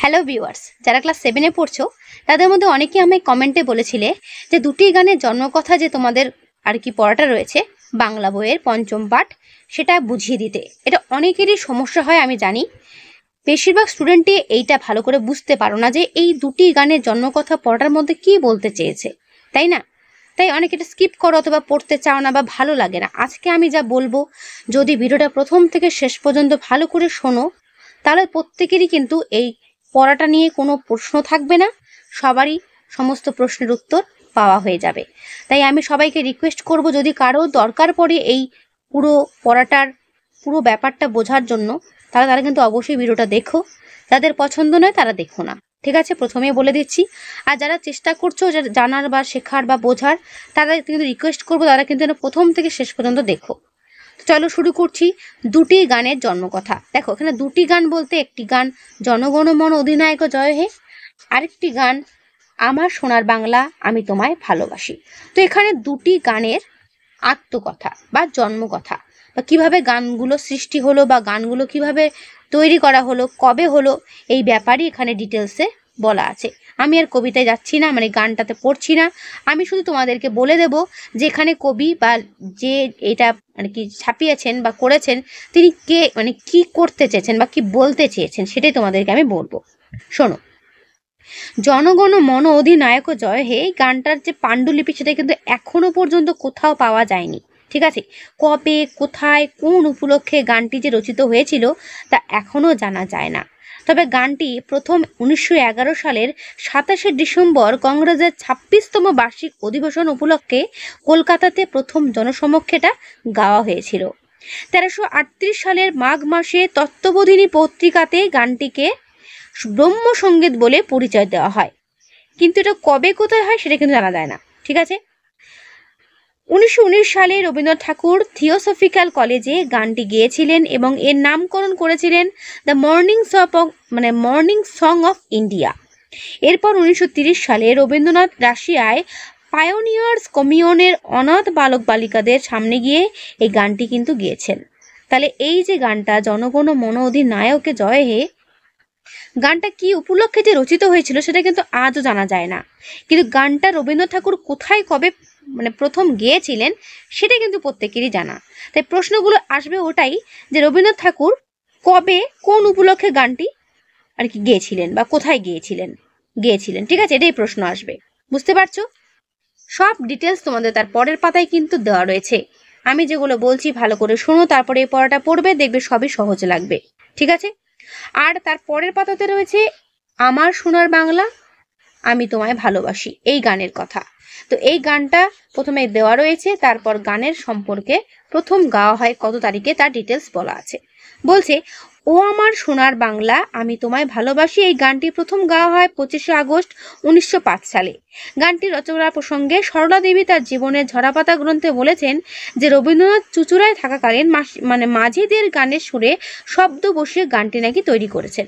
Hello viewers, যারা class 7-এ পড়ছো তাদের মধ্যে অনেকেই আমায় কমেন্টে বলেছিলে যে দুটি গানের জন্মকথা যে তোমাদের আর কি পড়াটা রয়েছে বাংলা বইয়ের পঞ্চম পাঠ সেটা বুঝিয়ে দিতে। এটা অনেকেরই সমস্যা হয় আমি জানি। বেশিরভাগ স্টুডেন্টই এইটা ভালো করে বুঝতে পারো না যে এই দুটি গানের জন্মকথা পড়ার মধ্যে কি বলতে চেয়েছে, তাই না? তাই অনেকে এটা স্কিপ করো অথবা পড়তে চাও না বা ভালো লাগে না। আজকে আমি যা বলবো, যদি ভিডিওটা প্রথম থেকে শেষ পর্যন্ত ভালো করে শোনো তাহলে প্রত্যেকেরই কিন্তু এই পড়াটা নিয়ে কোনো প্রশ্ন থাকবে না, সবারই সমস্ত প্রশ্নের উত্তর পাওয়া হয়ে যাবে। তাই আমি সবাইকে রিকোয়েস্ট করব, যদি কারো দরকার পড়ে এই পুরো পড়াটার পুরো ব্যাপারটা বোঝার জন্য, তারা কিন্তু অবশ্যই ভিডিওটা দেখো। যাদের পছন্দ নয় তারা দেখো না, ঠিক আছে? প্রথমেই বলে দিচ্ছি। আর যারা চেষ্টা করছো জানার বা শেখার বা বোঝার, তারা কিন্তু রিকোয়েস্ট করবো তারা কিন্তু প্রথম থেকে শেষ পর্যন্ত দেখো। চলো শুরু করছি দুটি গানের জন্মকথা। দেখো এখানে দুটি গান বলতে একটি গান জনগণ মন অধিনায়ক জয় হে, আরেকটি গান আমার সোনার বাংলা আমি তোমায় ভালোবাসি। তো এখানে দুটি গানের আত্মকথা বা জন্মকথা বা কিভাবে গানগুলো সৃষ্টি হলো বা গানগুলো কিভাবে তৈরি করা হলো, কবে হলো, এই ব্যাপারই এখানে ডিটেলসে বলা আছে। আমি আর কবিতায় যাচ্ছি না, মানে গানটাতে পড়ছি না। আমি শুধু তোমাদেরকে বলে দেব যে এখানে কবি বা যে এটা মানে কি ছাপিয়েছেন বা করেছেন তিনি কে, মানে কি করতে চেয়েছেন বা কি বলতে চেয়েছেন সেটাই তোমাদেরকে আমি বলবো। শোনো, জনগণ মন অধিনায়ক জয় হে গানটার যে পাণ্ডুলিপি সেটা কিন্তু এখনো পর্যন্ত কোথাও পাওয়া যায়নি, ঠিক আছে? কবে, কোথায়, কোন উপলক্ষে গানটি যে রচিত হয়েছিল তা এখনো জানা যায় না। তবে গানটি প্রথম 1911 সালের 27শে ডিসেম্বর কংগ্রেসের 26তম বার্ষিক অধিবেশন উপলক্ষে কলকাতাতে প্রথম জনসমক্ষে এটা গাওয়া হয়েছিল। 1338 সালের মাঘ মাসে তত্ত্ববোধিনী পত্রিকাতে গানটিকে ব্রহ্মসঙ্গীত বলে পরিচয় দেওয়া হয়, কিন্তু এটা কবে কোথায় হয় সেটা কিন্তু জানা যায় না, ঠিক আছে? 1919 সালে রবীন্দ্রনাথ ঠাকুর থিওসফিক্যাল কলেজে গানটি গেয়েছিলেন এবং এর নামকরণ করেছিলেন the morning song of India. এরপর 1930 সালে রবীন্দ্রনাথ রাশিয়ায় পায়োনিয়ার্স কমিউনের অনাথ বালক বালিকাদের সামনে গিয়ে এই গানটি কিন্তু গেয়েছেন। তাহলে এই যে গানটা জনগণ মন অধিনায়ক জয় হে, গানটা কি উপলক্ষে যে রচিত হয়েছিল সেটা কিন্তু আজও জানা যায় না। কিন্তু গানটা রবীন্দ্রনাথ ঠাকুর কোথায় কবে মানে প্রথম গেয়েছিলেন সেটা কিন্তু প্রত্যেকেরই জানা। তাই প্রশ্নগুলো আসবে ওটাই যে রবীন্দ্রনাথ ঠাকুর কবে কোন উপলক্ষে গানটি আর কি গেয়েছিলেন বা কোথায় গিয়েছিলেন, ঠিক আছে? এটাই প্রশ্ন আসবে, বুঝতে পারছো? সব ডিটেলস তোমাদের তার পরের পাতায় কিন্তু দেওয়া রয়েছে। আমি যেগুলো বলছি ভালো করে শোনো, তারপরে এই পড়াটা পড়বে, দেখবে সবই সহজ লাগবে, ঠিক আছে? আর তার পরের পাতাতে রয়েছে আমার সোনার বাংলা আমি তোমায় ভালোবাসি, এই গানের কথা। তো এই গানটা প্রথমে দেওয়া রয়েছে, তারপর গানের সম্পর্কে প্রথম গাওয়া হয় কত তারিখে তার ডিটেলস বলা আছে। বলছে, ও আমার সোনার বাংলা আমি তোমায় ভালোবাসি এই গানটি প্রথম গাওয়া হয় 25শে আগস্ট 1905 সালে। গানটি রচনা প্রসঙ্গে সরলা দেবী তার জীবনের ঝরাপাতা গ্রন্থে বলেছেন যে রবীন্দ্রনাথ চুঁচুড়ায় থাকাকালীন মাঝিদের গানের সুরে শব্দ বসিয়ে গানটি নাকি তৈরি করেছেন।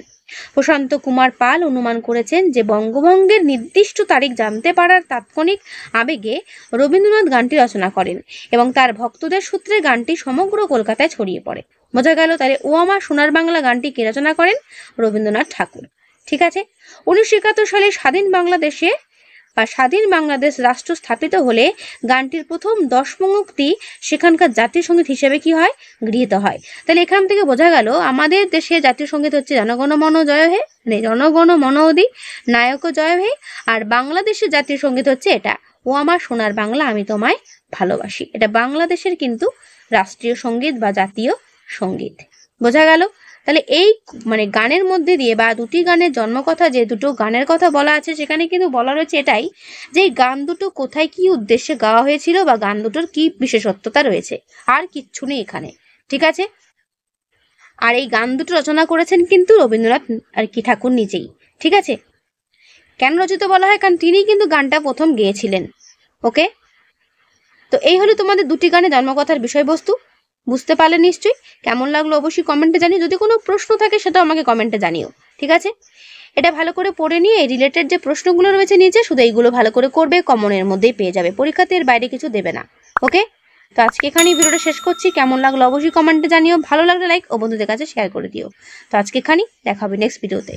প্রশান্ত কুমার পাল অনুমান করেছেন যে বঙ্গভঙ্গের নির্দিষ্ট তারিখ জানতে পারার তাৎক্ষণিক আবেগে রবীন্দ্রনাথ গানটি রচনা করেন এবং তার ভক্তদের সূত্রে গানটি সমগ্র কলকাতায় ছড়িয়ে পড়ে। বোঝা গেল তাহলে ও আমার সোনার বাংলা গানটি কে রচনা করেন? রবীন্দ্রনাথ ঠাকুর, ঠিক আছে? 1971 সালে স্বাধীন বাংলাদেশ রাষ্ট্র স্থাপিত হলে গানটির প্রথম 10 পংক্তি সেখানকার জাতীয় সঙ্গীত হিসেবে কি হয়, গৃহীত হয়। তাহলে এখান থেকে বোঝা গেল আমাদের দেশে জাতীয় সঙ্গীত হচ্ছে জনগণ মন জয় হে, জনগণ মন অধি নায়ক জয় হে, আর বাংলাদেশের জাতীয় সঙ্গীত হচ্ছে এটা ও আমার সোনার বাংলা আমি তোমায় ভালোবাসি। এটা বাংলাদেশের কিন্তু রাষ্ট্রীয় সঙ্গীত বা জাতীয় সঙ্গীত, বোঝা গেল? তাহলে এই মানে গানের মধ্যে দিয়ে বা দুটি গানের জন্মকথা, যে দুটো গানের কথা বলা আছে সেখানে কিন্তু বলা রয়েছে এটাই যে গান দুটো কোথায় কি উদ্দেশ্যে গাওয়া হয়েছিল বা গান দুটোর কি বিশেষত্বতা রয়েছে, আর কিচ্ছু নেই এখানে, ঠিক আছে? আর এই গান দুটো রচনা করেছেন কিন্তু রবীন্দ্রনাথ আর কি ঠাকুর নিজেই, ঠিক আছে? কেন রচিত বলা হয়? কারণ তিনি কিন্তু গানটা প্রথম গেয়েছিলেন। ওকে, তো এই হলো তোমাদের দুটি গানের জন্মকথার বিষয়বস্তু। বুঝতে পারলে নিশ্চয়ই? কেমন লাগলো অবশ্যই কমেন্টে জানিও। যদি কোনো প্রশ্ন থাকে সেটাও আমাকে কমেন্টে জানিও, ঠিক আছে? এটা ভালো করে পড়ে নিয়ে এই রিলেটেড যে প্রশ্নগুলো রয়েছে নিচে শুধু এইগুলো ভালো করে করবে, কমনের মধ্যেই পেয়ে যাবে, পরীক্ষাতে এর বাইরে কিছু দেবে না। ওকে, তো আজকে এখানেই ভিডিওটা শেষ করছি। কেমন লাগলো অবশ্যই কমেন্টে জানিও, ভালো লাগলে লাইক ও বন্ধুদের কাছে শেয়ার করে দিও। তো আজকে এখানেই দেখা হবে নেক্সট ভিডিওতে।